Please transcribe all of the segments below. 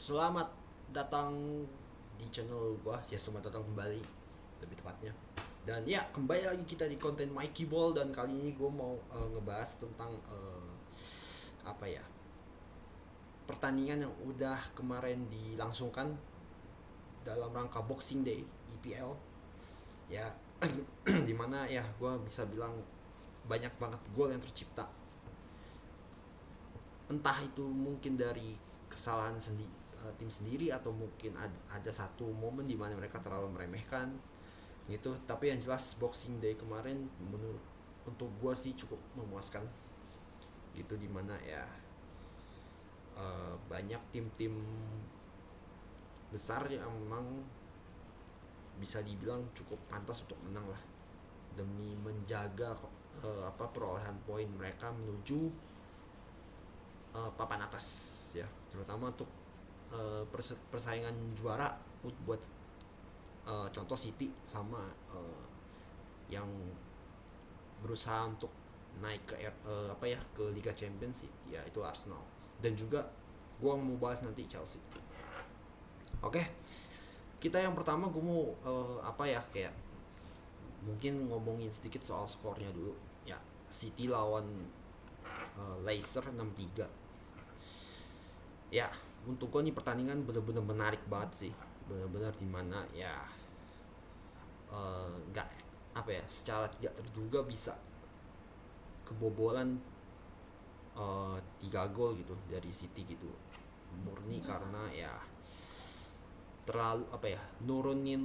Selamat datang di channel gua. Ya, selamat datang kembali lebih tepatnya. Dan ya, kembali lagi kita di konten Mikey Ball, dan kali ini gua mau ngebahas tentang apa ya? Pertandingan yang udah kemarin dilangsungkan dalam rangka Boxing Day EPL. Ya, dimana ya gua bisa bilang banyak banget gol yang tercipta. Entah itu mungkin dari kesalahan tim sendiri, atau mungkin ada satu momen di mana mereka terlalu meremehkan gitu. Tapi yang jelas Boxing Day kemarin menurut untuk gue sih cukup memuaskan gitu, dimana ya banyak tim-tim besar yang memang bisa dibilang cukup pantas untuk menang lah, demi menjaga perolehan poin mereka menuju papan atas ya, terutama untuk persaingan juara buat contoh City sama yang berusaha untuk naik ke ke Liga Champions, ya itu Arsenal. Dan juga gue mau bahas nanti Chelsea. Oke, kita yang pertama gue mau kayak mungkin ngomongin sedikit soal skornya dulu ya. City lawan Leicester 6-3. Ya, untuk gue nih pertandingan bener-bener menarik banget sih, bener-bener dimana ya nggak secara tidak terduga bisa kebobolan 3 gol gitu dari City gitu, murni karena ya terlalu nurunin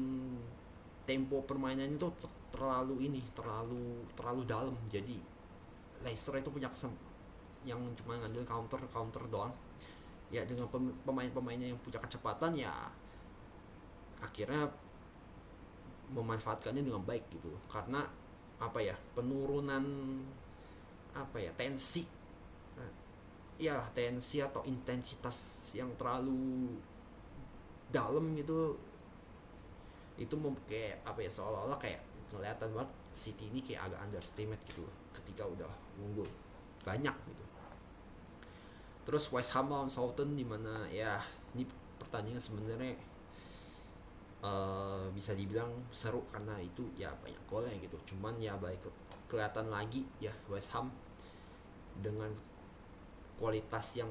tempo permainan itu terlalu dalam. Jadi Leicester itu punya yang cuma ngambil counter doang ya, dengan pemain-pemainnya yang punya kecepatan ya, akhirnya memanfaatkannya dengan baik gitu. Karena penurunan tensi tensi atau intensitas yang terlalu dalam gitu, itu kayak seolah-olah kayak kelihatan banget City ini kayak agak underestimate gitu ketika udah unggul banyak gitu. Terus West Ham lawan Southampton, dimana ya ini pertandingan sebenarnya bisa dibilang seru karena itu ya banyak golnya gitu. Cuman ya balik kelihatan lagi ya West Ham dengan kualitas yang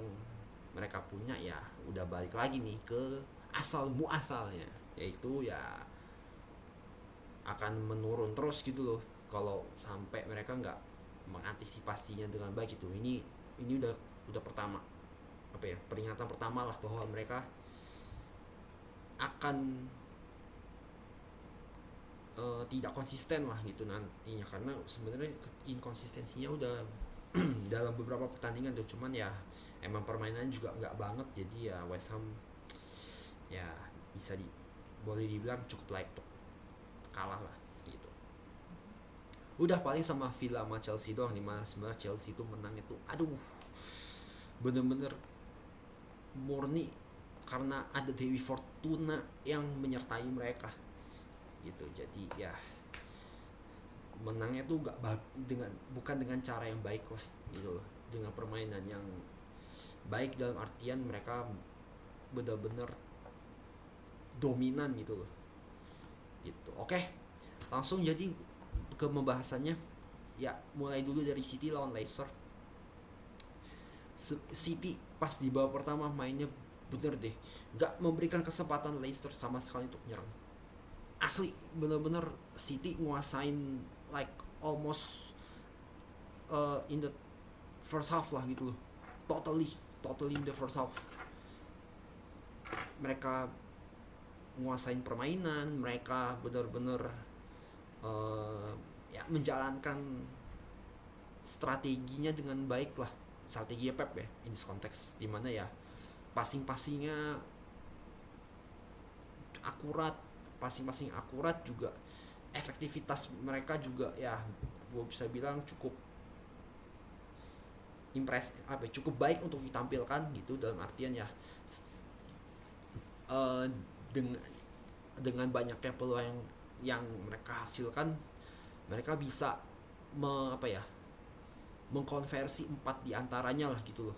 mereka punya ya udah balik lagi nih ke asal muasalnya, yaitu ya akan menurun terus gitu loh kalau sampai mereka nggak mengantisipasinya dengan baik gitu. Ini udah pertama peringatan pertama lah bahwa mereka akan tidak konsisten lah gitu nantinya, karena sebenarnya inkonsistensinya udah dalam beberapa pertandingan tuh. Cuman ya emang permainannya juga nggak banget, jadi ya West Ham ya bisa boleh dibilang cukup layak untuk kalah lah gitu. Udah paling sama Villa sama Chelsea doang, dimana sebenarnya Chelsea itu menang itu bener-bener murni karena ada Dewi Fortuna yang menyertai mereka gitu. Jadi ya menangnya tuh bukan dengan cara yang baik lah gitu loh, dengan permainan yang baik dalam artian mereka benar-benar dominan gitu loh gitu. Oke, langsung jadi ke pembahasannya ya, mulai dulu dari City lawan Leicester. City pas di babak pertama mainnya bener deh, gak memberikan kesempatan Leicester sama sekali untuk nyerang. Asli bener-bener City nguasain like almost in the first half lah gitu loh. Totally in the first half mereka nguasain permainan, mereka bener-bener menjalankan strateginya dengan baik lah, strategi Pep ya in this konteks, dimana ya passing-passingnya akurat, juga efektivitas mereka juga ya gue bisa bilang cukup cukup baik untuk ditampilkan gitu, dalam artian ya dengan banyaknya peluang yang mereka hasilkan, mereka bisa mengkonversi 4 diantaranya lah gitu loh.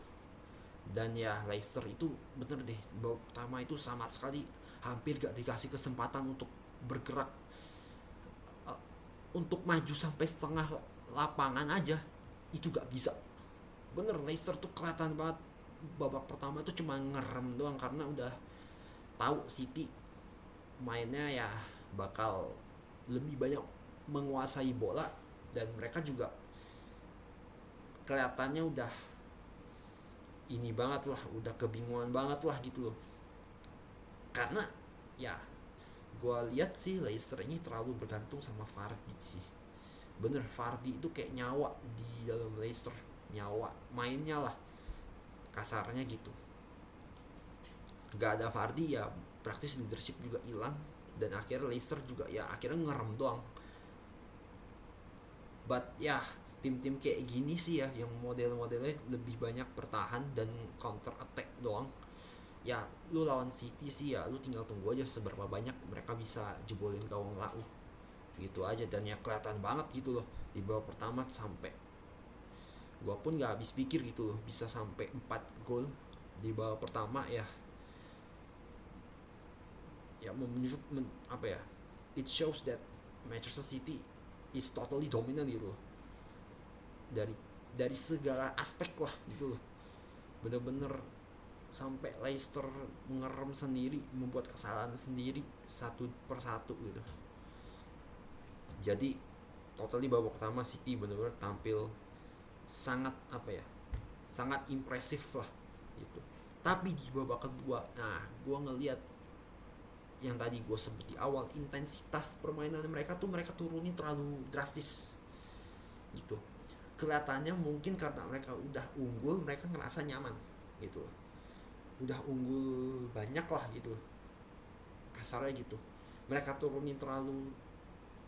Dan ya Leicester itu bener deh, babak pertama itu sama sekali hampir gak dikasih kesempatan untuk bergerak, uh, untuk maju sampai setengah lapangan aja itu gak bisa. Bener, Leicester tuh kelihatan banget babak pertama itu cuma ngerem doang karena udah tahu City mainnya ya bakal lebih banyak menguasai bola, dan mereka juga kelihatannya udah ini banget lah, udah kebingungan banget lah gitu loh. Karena ya gue lihat sih Leicester ini terlalu bergantung sama Vardy sih. Bener, Vardy itu kayak nyawa di dalam Leicester, nyawa mainnya lah kasarnya gitu. Gak ada Vardy ya praktis leadership juga hilang, dan akhirnya Leicester juga ya akhirnya ngerem doang. But ya tim-tim kayak gini sih ya yang model-modelnya lebih banyak bertahan dan counter attack doang. Ya lu lawan City sih ya lu tinggal tunggu aja seberapa banyak mereka bisa jebolin gawang lau gitu aja. Dan ya kelihatan banget gitu loh di babak pertama, sampai gua pun gak habis pikir gitu loh bisa sampai 4 gol di babak pertama. Ya ya menunjuk apa ya, it shows that Manchester City is totally dominant gitu loh, dari segala aspek lah gitu loh. Bener-bener sampai Leicester ngerem sendiri, membuat kesalahan sendiri satu persatu gitu. Jadi totally babak pertama City bener-bener tampil sangat apa ya, sangat impresif lah gitu. Tapi di babak kedua, nah gue ngelihat yang tadi gue sebut di awal, intensitas permainan mereka tuh mereka turunin terlalu drastis gitu. Kelihatannya mungkin karena mereka udah unggul, mereka ngerasa nyaman gitu, udah unggul banyak lah gitu kasarnya gitu. Mereka turunin terlalu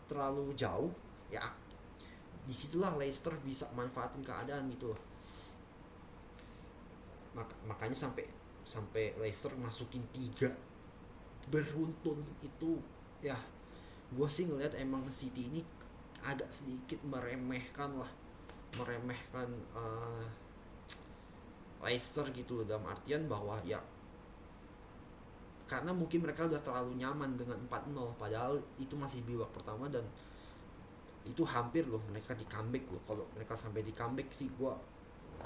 terlalu jauh ya, disitulah Leicester bisa manfaatin keadaan gitu. Makanya sampai Leicester masukin 3 beruntun itu ya. Gue sih ngelihat emang City ini agak sedikit meremehkan Leicester gitu loh, dalam artian bahwa ya karena mungkin mereka udah terlalu nyaman dengan 4-0, padahal itu masih babak pertama dan itu hampir loh mereka di comeback loh. Kalau mereka sampai di comeback sih gue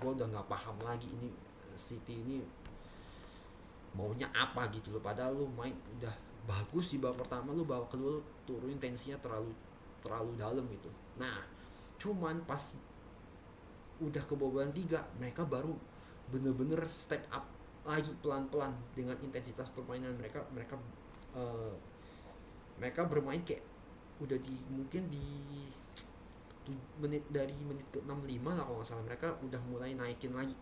udah nggak paham lagi ini City ini maunya apa gitu loh. Padahal lu main udah bagus di babak pertama, lu babak kedua lu turunin tensinya terlalu dalam gitu. Nah cuman pas udah kebobolan 3 mereka baru bener-bener step up lagi pelan-pelan dengan intensitas permainan mereka. Uh, mereka bermain kayak udah di mungkin di menit ke 65 lah kalau nggak salah, mereka udah mulai naikin lagi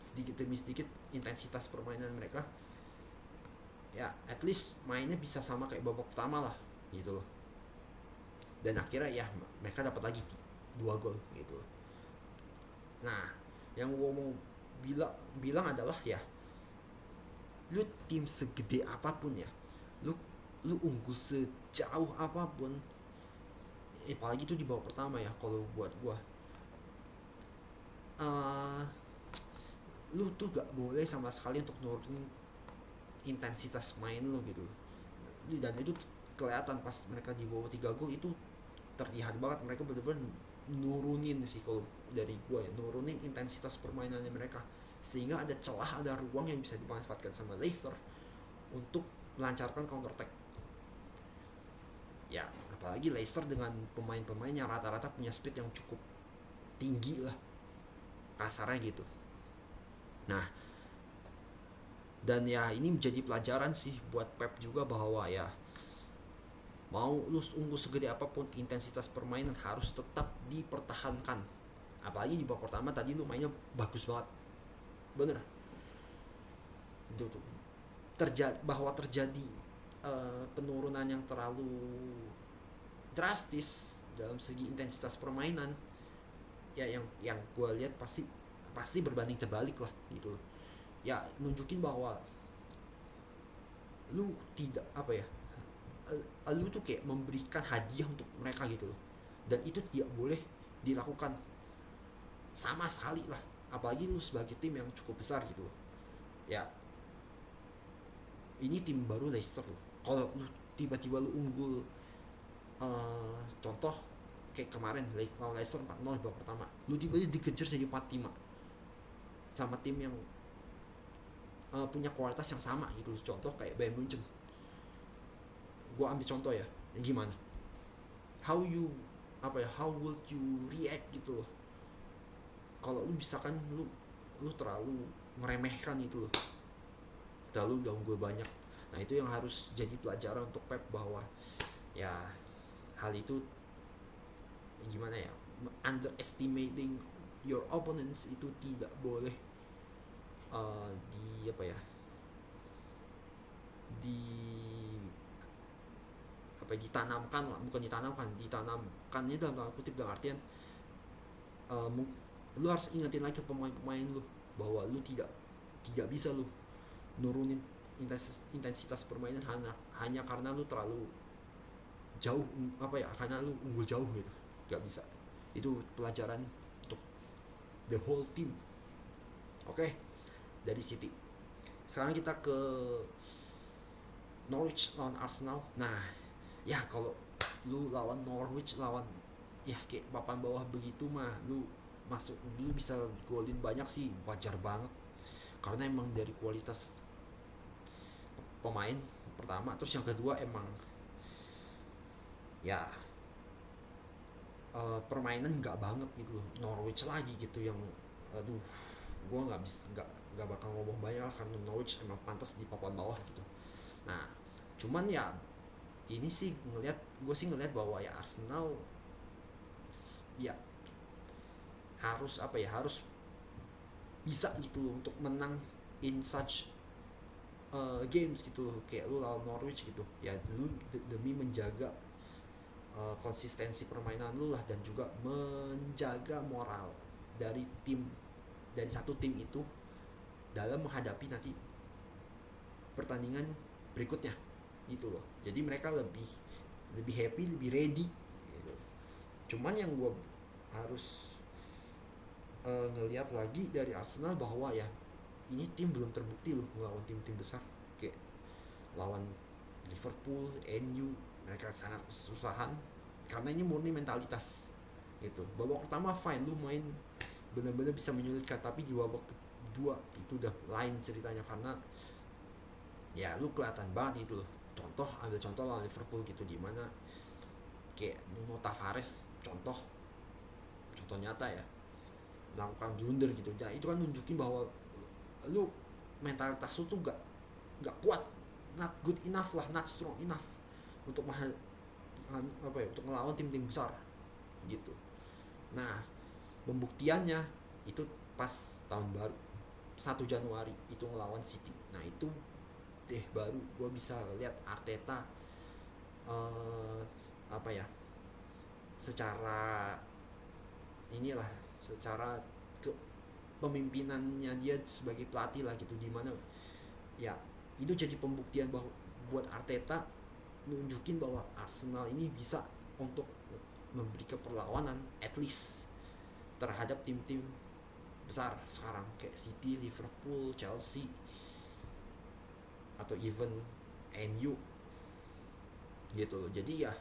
sedikit demi sedikit intensitas permainan mereka. Ya at least mainnya bisa sama kayak babak pertama lah gitu loh. Dan akhirnya ya mereka dapat lagi 2 gol gitu loh. Nah yang gue mau bilang adalah ya lu tim segede apapun ya, lu unggul sejauh apapun, apalagi itu di babak pertama ya, kalau buat gua lu tuh gak boleh sama sekali untuk nurunin intensitas main lu gitu. Dan itu kelihatan pas mereka di bawah 3 gol itu terlihat banget mereka bener-bener nurunin sih kalau dari gua ya, nurunin intensitas permainannya mereka, sehingga ada celah, ada ruang yang bisa dimanfaatkan sama Leicester untuk melancarkan counter attack. Ya, apalagi Leicester dengan pemain-pemain yang rata-rata punya speed yang cukup tinggi lah kasarnya gitu. Nah, dan ya ini menjadi pelajaran sih buat Pep juga bahwa ya mau lu unggul segede apapun, intensitas permainan harus tetap dipertahankan. Apalagi di babak pertama tadi lu mainnya bagus banget. Bener. Itu tuh terjadi penurunan yang terlalu drastis dalam segi intensitas permainan. Ya yang gue lihat pasti berbanding terbalik lah gitu. Ya nunjukin bahwa lu tidak apa ya, lu tuh kayak memberikan hadiah untuk mereka gitu loh, dan itu tidak boleh dilakukan sama sekali lah. apalagi lu sebagai tim yang cukup besar gitu loh. Ya ini tim baru Leicester loh, kalau lu tiba-tiba lu unggul, contoh kayak kemarin lawan Leicester 4-0 babak pertama, lu tiba-tiba dikejar jadi 4-5 sama tim yang punya kualitas yang sama gitu loh. Contoh kayak Bayern Munchen, gue ambil contoh ya, gimana how you how would you react gitu loh kalau lu bisa kan lu terlalu meremehkan itu loh, terlalu udah unggul banyak. Nah itu yang harus jadi pelajaran untuk Pep, bahwa ya hal itu gimana ya, underestimating your opponents itu tidak boleh di apa ya, di ditanamkan lah, bukan ditanamkannya dalam tanda kutip, dalam artian lu harus ingetin lagi ke pemain-pemain lu bahwa lu tidak bisa lu nurunin intensitas permainan hanya karena lu terlalu jauh, karena lu unggul jauh gitu. Gak bisa. Itu pelajaran untuk the whole team. Oke, dari City. Sekarang kita ke Norwich lawan Arsenal. Nah, ya kalau lu lawan Norwich, lawan ya kayak papan bawah begitu mah, lu bisa golin banyak sih, wajar banget. Karena emang dari kualitas pemain pertama, terus yang kedua emang ya permainan nggak banget gitu loh. Norwich lagi gitu yang aduh, gue nggak bakal ngomong banyak lah, karena Norwich emang pantas di papan bawah gitu. Nah cuman ya ini sih gue sih ngelihat bahwa ya Arsenal ya harus harus bisa gitu loh untuk menang in such games gitu loh, kayak lu lawan Norwich gitu ya, lu demi menjaga konsistensi permainan lu lah, dan juga menjaga moral dari satu tim itu dalam menghadapi nanti pertandingan berikutnya gitu loh. Jadi mereka lebih happy, lebih ready gitu. Cuman yang gue harus ngelihat lagi dari Arsenal bahwa ya ini tim belum terbukti loh melawan tim-tim besar kayak lawan Liverpool, MU. Mereka sangat kesusahan karena ini murni mentalitas gitu. Babak pertama fine, lu main benar-benar bisa menyulitkan, tapi di babak kedua itu udah lain ceritanya, karena ya lu kelihatan banget itu loh. Ambil contoh lawan Liverpool gitu, di mana kayak Nuno Tavares contoh nyata ya, melakukan blunder gitu. Nah itu kan nunjukin bahwa lu mentalitas lu tuh gak kuat, not good enough lah, not strong enough untuk untuk melawan tim-tim besar gitu. Nah pembuktiannya itu pas tahun baru 1 Januari itu ngelawan City. Nah itu baru gue bisa lihat Arteta secara pemimpinannya dia sebagai pelatih lah gitu, dimana ya itu jadi pembuktian bahwa buat Arteta nunjukin bahwa Arsenal ini bisa untuk memberikan perlawanan at least terhadap tim-tim besar sekarang kayak City, Liverpool, Chelsea, atau even MU gitu loh. Jadi ya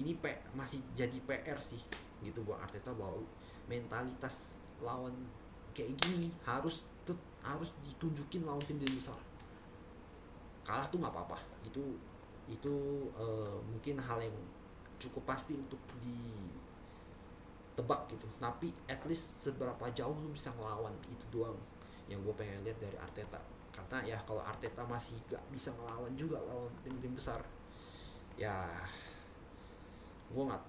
ini masih jadi PR sih gitu buat Arteta, bahwa mentalitas lawan kayak gini harus ditunjukin lawan tim besar. Kalah tuh nggak apa-apa, itu mungkin hal yang cukup pasti untuk ditebak gitu, tapi at least seberapa jauh lu bisa ngelawan, itu doang yang gue pengen lihat dari Arteta. Karena ya kalau Arteta masih gak bisa ngelawan juga lawan tim-tim besar, ya gue nggak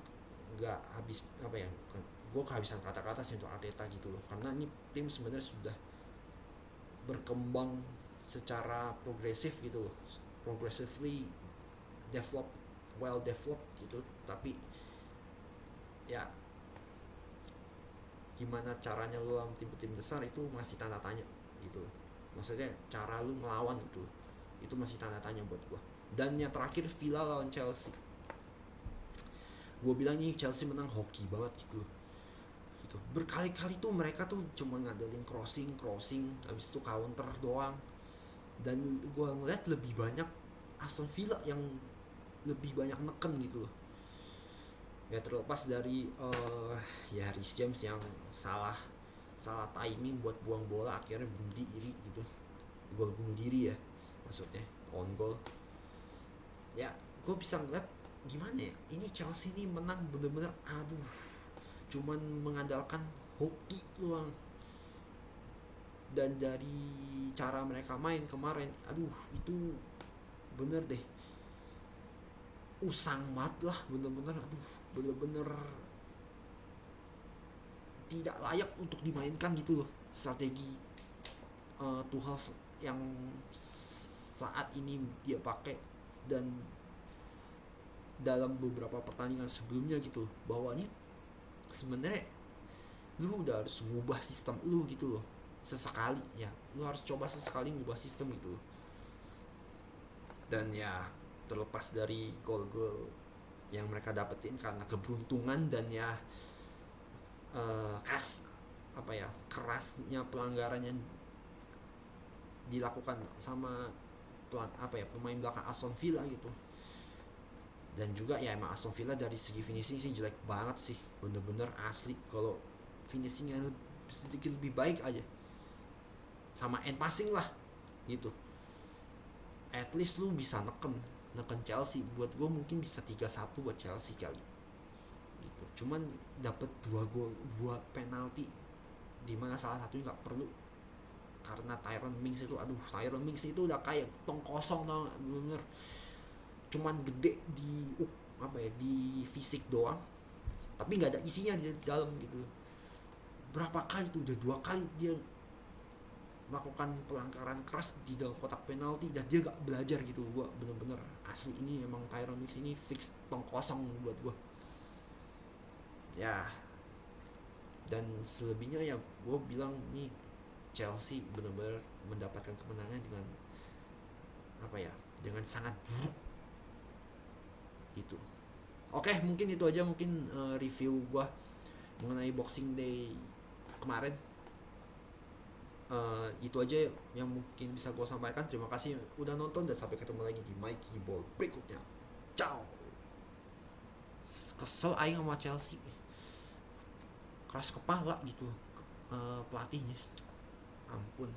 habis gue kehabisan kata-kata sih untuk Arteta gitu loh. Karena ini tim sebenarnya sudah berkembang secara progresif gitu loh, progressively well developed gitu, tapi ya gimana caranya lu lawan tim-tim besar itu masih tanda tanya gitu loh. Maksudnya cara lu ngelawan itu masih tanda tanya buat gue. Dan yang terakhir Villa lawan Chelsea, gue bilang nih Chelsea menang hoki banget gitu loh. gitu. Berkali-kali tuh mereka tuh cuma ngandelin crossing habis itu counter doang. Dan gue ngeliat lebih banyak Aston Villa yang lebih banyak neken gitu loh. Ya terlepas dari ya Reece James yang salah salah timing buat buang bola, akhirnya bunuh diri gitu. Gol bunuh diri ya maksudnya, on goal. Ya gue bisa ngeliat gimana ya, ini Chelsea ini menang bener-bener aduh, cuman mengandalkan hoki doang. Dan dari cara mereka main kemarin, aduh itu bener deh, usang banget lah, bener-bener aduh, bener-bener tidak layak untuk dimainkan gitu loh strategi Tuchel yang saat ini dia pakai. Dan dalam beberapa pertandingan sebelumnya gitu, bahwa ini sebenarnya lu udah harus ngubah sistem lu gitu loh, sesekali ya lu harus coba sesekali ngubah sistem gitu loh. Dan ya terlepas dari gol-gol yang mereka dapetin karena keberuntungan dan ya kerasnya pelanggaran yang dilakukan sama pemain belakang Aston Villa gitu. Dan juga ya emang Aston Villa dari segi finishing sih jelek banget sih, bener-bener asli. Kalau finishingnya sedikit lebih baik aja, sama end passing lah gitu, at least lu bisa neken Chelsea. Buat gue mungkin bisa 3-1 buat Chelsea kali gitu. Cuman dapet 2 penalti di mana salah satunya nggak perlu, karena Tyrone Mings itu udah kayak tong kosong tau gak, bener-bener cuman gede di fisik doang, tapi nggak ada isinya di dalam gitu. Berapa kali tuh, udah 2 kali dia melakukan pelanggaran keras di dalam kotak penalti dan dia gak belajar gitu. Gue bener-bener asli, ini emang Tyrone Mings ini fix tong kosong buat gue ya. Dan selebihnya ya gue bilang nih, Chelsea benar-benar mendapatkan kemenangan dengan sangat buruk gitu. Oke, mungkin itu aja mungkin review gue mengenai Boxing Day kemarin. Itu aja yang mungkin bisa gue sampaikan. Terima kasih udah nonton dan sampai ketemu lagi di Mikey Ball berikutnya. Ciao. Kesel aing sama Chelsea, keras kepala gitu pelatihnya, ampun.